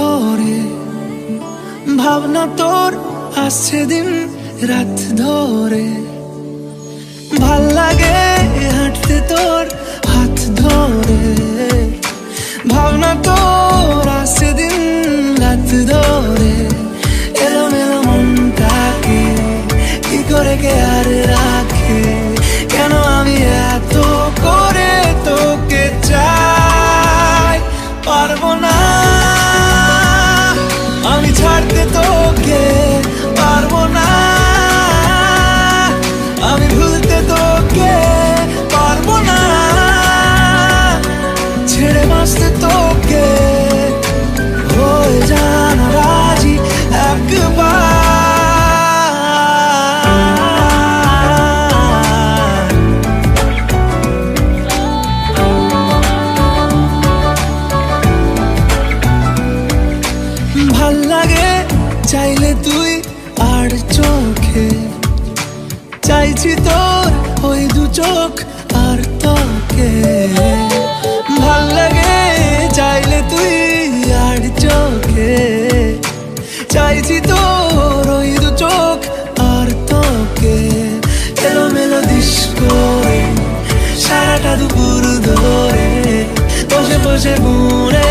ঘরে ভাবনা তোর আসছে দিন রাত ধরে। ভাল লাগে হাঁটতে তোর হাত ধরে, ভাবনা তোর আসছে দিন রাত ধরে। এলোমেলো মনটাকে কি করে কে আর রাখে, কেন আমি এত করে তোকে চাই। পারবো না আমি ছাড়তে তোকে, পারবো না আমি ভুলতে তোকে, পারবো না ছেড়ে বাঁচতে তোকে। হয়ে জানা রাজি একবার, ভাল লাগে চাইলে তুই আর চোখে, চাইছি তোর ওই দু চোখ আর তোকে। ভাল লাগে চাইলে তুই আর চোখে, চাইছি তোর ওই দু চোখ আর তোকে। এলোমেলো দিস করে সারাটা দুপুর ধরে বসে বসে গুনে